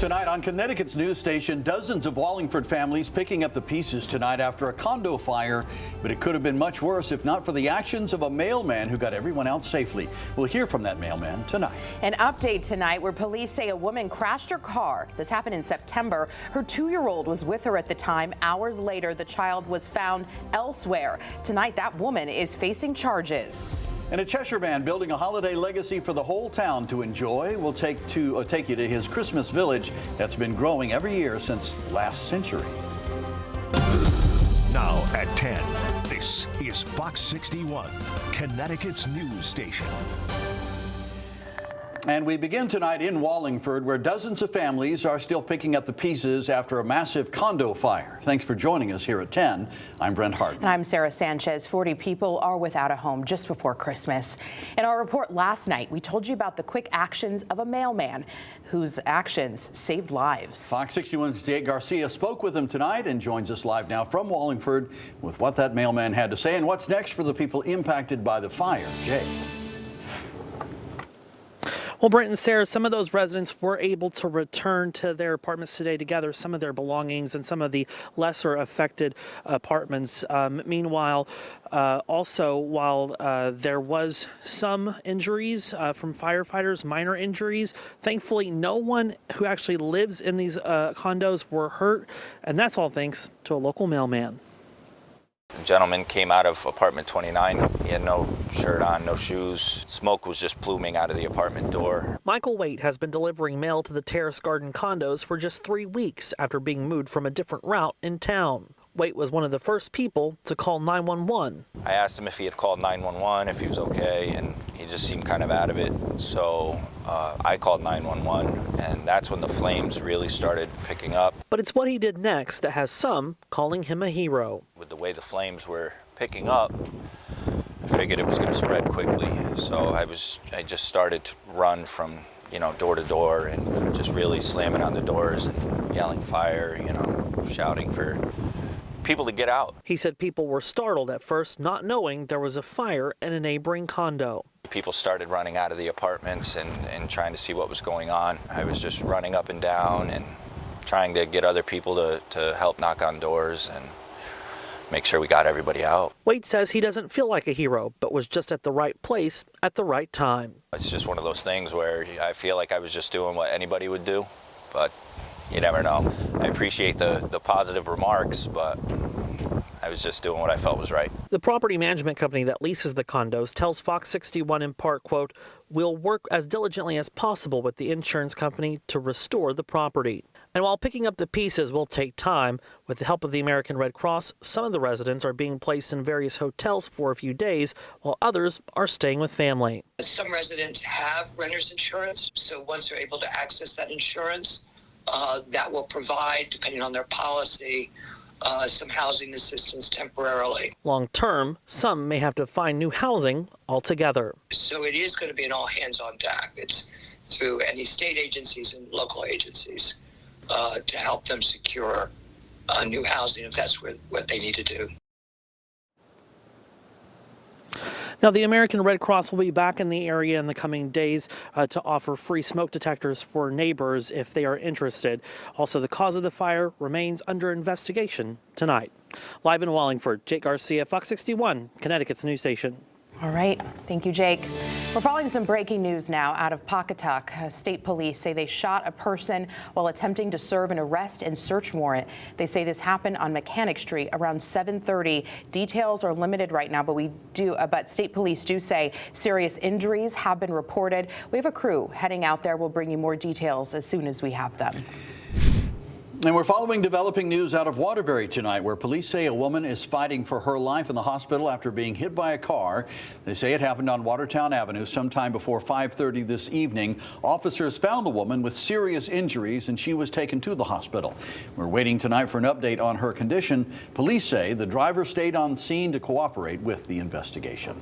Tonight on Connecticut's news station, dozens of Wallingford families picking up the pieces tonight after a condo fire. But it could have been much worse if not for the actions of a mailman who got everyone out safely. We'll hear from that mailman tonight. An update tonight where police say a woman crashed her car. This happened in September. Her 2-year-old was with her at the time. Hours later, the child was found elsewhere. Tonight, that woman is facing charges. And a Cheshire man building a holiday legacy for the whole town to enjoy. We'll take you to his Christmas village that's been growing every year since last century. Now at 10, this is Fox 61, Connecticut's news station. And we begin tonight in Wallingford, where dozens of families are still picking up the pieces after a massive condo fire. Thanks for joining us here at 10. I'm Brent Hart. And I'm Sarah Sanchez. 40 people are without a home just before Christmas. In our report last night, we told you about the quick actions of a mailman whose actions saved lives. Fox 61's Jake Garcia spoke with him tonight and joins us live now from Wallingford with what that mailman had to say and what's next for the people impacted by the fire. Jake. Well, Brent and Sarah, some of those residents were able to return to their apartments today to gather some of their belongings and some of the lesser affected apartments. Meanwhile, also, while there was some injuries from firefighters, minor injuries, thankfully no one who actually lives in these condos were hurt, and that's all thanks to a local mailman. The gentleman came out of apartment 29. He had no shirt on, no shoes. Smoke was just pluming out of the apartment door. Michael Waite has been delivering mail to the Terrace Garden condos for just 3 weeks after being moved from a different route in town. Waite was one of the first people to call 911. I asked him if he had called 911, if he was okay, and he just seemed kind of out of it. So I called 911, and that's when the flames really started picking up. But it's what he did next that has some calling him a hero. With the way the flames were picking up, I figured it was going to spread quickly. So I just started to run from door to door and just really slamming on the doors and yelling fire, shouting for people to get out. He said people were startled at first, not knowing there was a fire in a neighboring condo. People started running out of the apartments and trying to see what was going on. I was just running up and down and trying to get other people to help knock on doors and make sure we got everybody out. Waite says he doesn't feel like a hero, but was just at the right place at the right time. It's just one of those things where I feel like I was just doing what anybody would do, but you never know. I appreciate the positive remarks, but I was just doing what I felt was right. The property management company that leases the condos tells Fox 61 in part, quote, "We'll work as diligently as possible with the insurance company to restore the property." And while picking up the pieces will take time, with the help of the American Red Cross, some of the residents are being placed in various hotels for a few days, while others are staying with family. Some residents have renter's insurance, so once they're able to access that insurance, that will provide, depending on their policy, some housing assistance temporarily. Long term, some may have to find new housing altogether. So it is going to be an all hands on deck. It's through any state agencies and local agencies to help them secure new housing if that's what they need to do. Now, the American Red Cross will be back in the area in the coming days to offer free smoke detectors for neighbors if they are interested. Also, the cause of the fire remains under investigation tonight. Live in Wallingford, Jake Garcia, Fox 61, Connecticut's news station. All right. Thank you, Jake. We're following some breaking news now out of Pawcatuck. State police say they shot a person while attempting to serve an arrest and search warrant. They say this happened on Mechanic Street around 7:30. Details are limited right now, but state police do say serious injuries have been reported. We have a crew heading out there. We'll bring you more details as soon as we have them. And we're following developing news out of Waterbury tonight, where police say a woman is fighting for her life in the hospital after being hit by a car. They say it happened on Watertown Avenue sometime before 5:30 this evening. Officers found the woman with serious injuries and she was taken to the hospital. We're waiting tonight for an update on her condition. Police say the driver stayed on scene to cooperate with the investigation.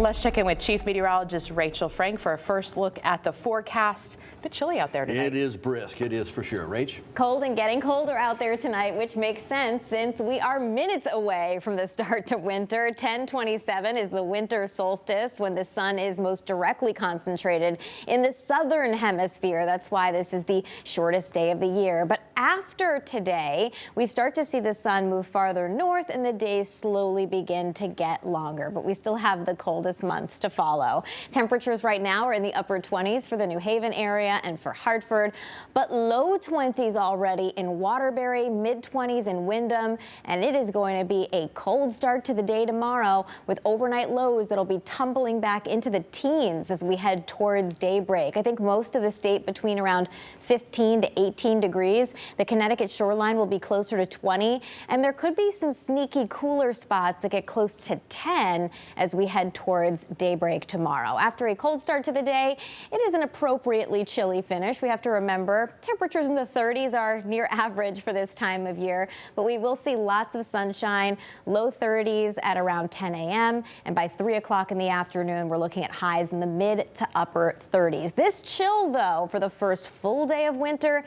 Let's check in with Chief Meteorologist Rachel Frank for a first look at the forecast. A bit chilly out there tonight. It is brisk. It is for sure. Rach? Cold and getting colder out there tonight, which makes sense since we are minutes away from the start to winter. 10/27 is the winter solstice, when the sun is most directly concentrated in the southern hemisphere. That's why this is the shortest day of the year. But after today, we start to see the sun move farther north and the days slowly begin to get longer. But we still have the coldest months to follow. Temperatures right now are in the upper 20s for the New Haven area and for Hartford, but low 20s already in Waterbury, mid-20s in Windham, and it is going to be a cold start to the day tomorrow with overnight lows that'll be tumbling back into the teens as we head towards daybreak. I think most of the state between around 15 to 18 degrees. The Connecticut shoreline will be closer to 20, and there could be some sneaky cooler spots that get close to 10 as we head towards daybreak tomorrow. After a cold start to the day, it is an appropriately chilly finish. We have to remember temperatures in the 30s are near average for this time of year, but we will see lots of sunshine, low 30s at around 10 a.m. and by 3 o'clock in the afternoon, we're looking at highs in the mid to upper 30s. This chill, though, for the first full day of winter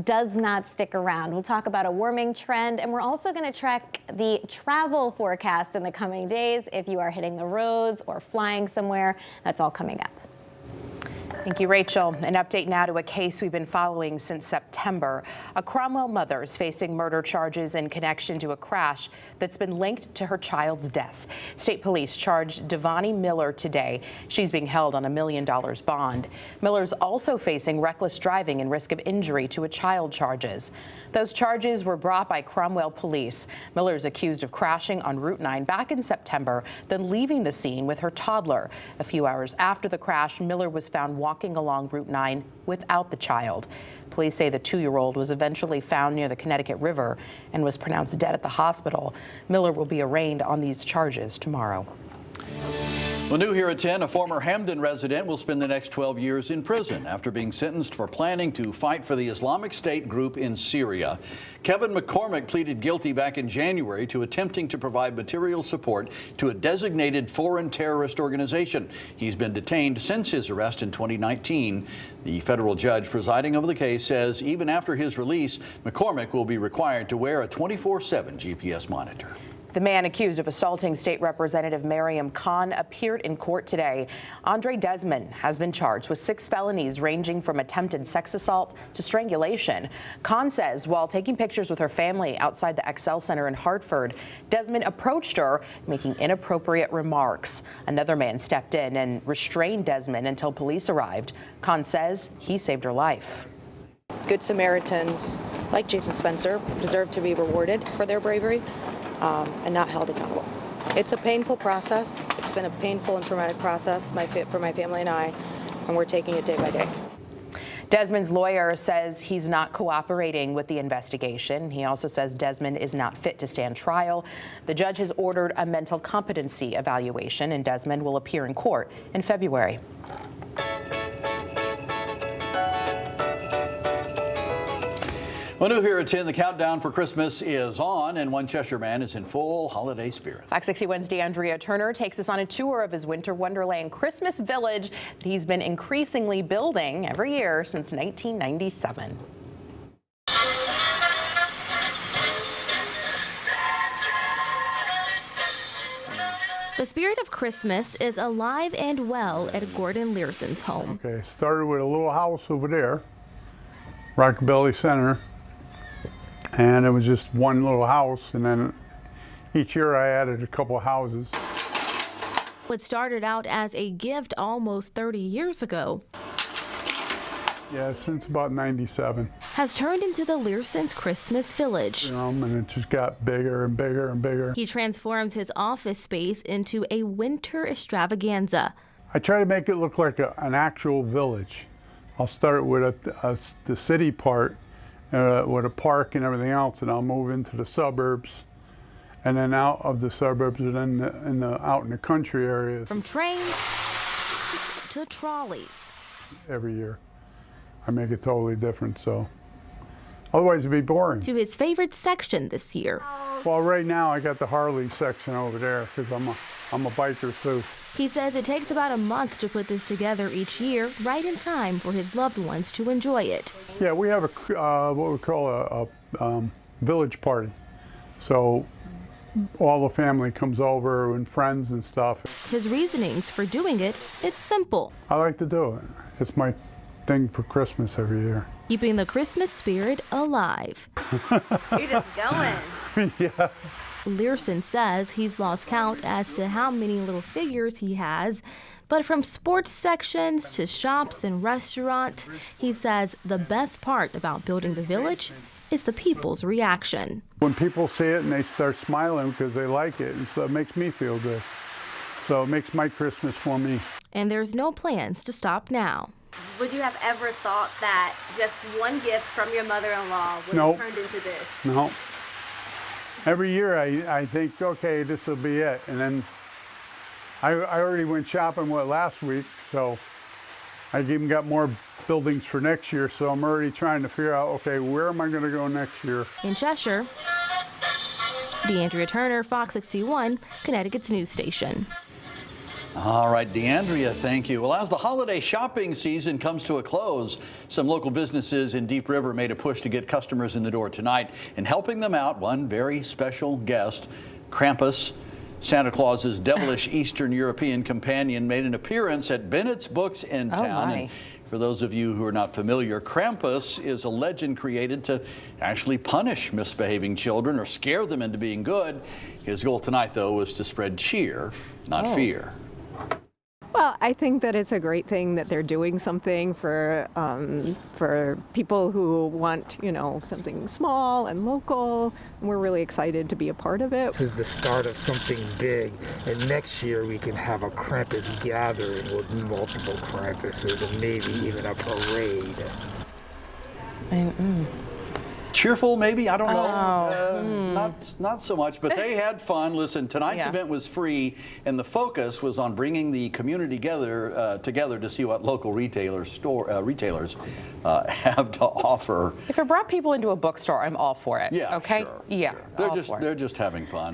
does not stick around. We'll talk about a warming trend, and we're also going to track the travel forecast in the coming days. If you are hitting the roads or flying somewhere, that's all coming up. Thank you, Rachel. An update now to a case we've been following since September. A Cromwell mother is facing murder charges in connection to a crash that's been linked to her child's death. State police charged Devani Miller today. She's being held on $1 million bond. Miller's also facing reckless driving and risk of injury to a child charges. Those charges were brought by Cromwell police. Miller's accused of crashing on Route 9 back in September, then leaving the scene with her toddler. A few hours after the crash, Miller was found walking along Route 9 without the child. Police say the 2-year-old was eventually found near the Connecticut River and was pronounced dead at the hospital. Miller will be arraigned on these charges tomorrow. Well, new here at 10, a former Hamden resident will spend the next 12 years in prison after being sentenced for planning to fight for the Islamic State group in Syria. Kevin McCormick pleaded guilty back in January to attempting to provide material support to a designated foreign terrorist organization. He's been detained since his arrest in 2019. The federal judge presiding over the case says even after his release, McCormick will be required to wear a 24/7 GPS monitor. The man accused of assaulting State Representative Mariam Khan appeared in court today. Andre Desmond has been charged with 6 felonies ranging from attempted sex assault to strangulation. Khan says while taking pictures with her family outside the Excel Center in Hartford, Desmond approached her, making inappropriate remarks. Another man stepped in and restrained Desmond until police arrived. Khan says he saved her life. Good Samaritans, like Jason Spencer, deserve to be rewarded for their bravery. And not held accountable. It's a painful process. It's been a painful and traumatic process for my family and I, and we're taking it day by day. Desmond's lawyer says he's not cooperating with the investigation. He also says Desmond is not fit to stand trial. The judge has ordered a mental competency evaluation, and Desmond will appear in court in February. Well, new here at 10, the countdown for Christmas is on, and one Cheshire man is in full holiday spirit. Fox 61's DeAndrea Turner takes us on a tour of his winter wonderland Christmas village that he's been increasingly building every year since 1997. The spirit of Christmas is alive and well at Gordon Learson's home. Okay, started with a little house over there, Rockabilly Center. And it was just one little house, and then each year I added a couple houses. What started out as a gift almost 30 years ago, yeah, since about 97. Has turned into the Learson's Christmas Village. And it just got bigger and bigger and bigger. He transforms his office space into a winter extravaganza. I try to make it look like an actual village. I'll start with the city part, with a park and everything else, and I'll move into the suburbs, and then out of the suburbs, and then out in the country areas. From trains to trolleys. Every year, I make it totally different, so otherwise it'd be boring. To his favorite section this year. Well, right now I got the Harley section over there because I'm I'm a biker too. He says it takes about a month to put this together each year, right in time for his loved ones to enjoy it. Yeah, we have what we call a village party. So all the family comes over and friends and stuff. His reasonings for doing it, it's simple. I like to do it. It's my thing for Christmas every year. Keeping the Christmas spirit alive. You're just going. Yeah. Learson says he's lost count as to how many little figures he has, but from sports sections to shops and restaurants, he says the best part about building the village is the people's reaction. When people see it and they start smiling because they like it, and so it makes me feel good. So it makes my Christmas for me. And there's no plans to stop now. Would you have ever thought that just one gift from your mother-in-law would Nope. have turned into this? No. Every year I think, okay, this will be it. And then I already went shopping last week, so I even got more buildings for next year. So I'm already trying to figure out, okay, where am I going to go next year? In Cheshire, DeAndrea Turner, Fox 61, Connecticut's news station. All right, DeAndrea, thank you. Well, as the holiday shopping season comes to a close, some local businesses in Deep River made a push to get customers in the door tonight. And helping them out, one very special guest, Krampus, Santa Claus's devilish Eastern European companion, made an appearance at Bennett's Books in town. And for those of you who are not familiar, Krampus is a legend created to actually punish misbehaving children or scare them into being good. His goal tonight, though, was to spread cheer, not fear. Well, I think that it's a great thing that they're doing something for people who want, something small and local. And we're really excited to be a part of it. This is the start of something big, and next year we can have a Krampus gathering with multiple Krampuses and maybe even a parade. Cheerful, maybe? I don't know. Not so much, but they had fun. Listen, tonight's event was free, and the focus was on bringing the community together to see what local retailers have to offer. If it brought people into a bookstore, I'm all for it. Yeah, okay. Sure, yeah, sure. They're just having fun.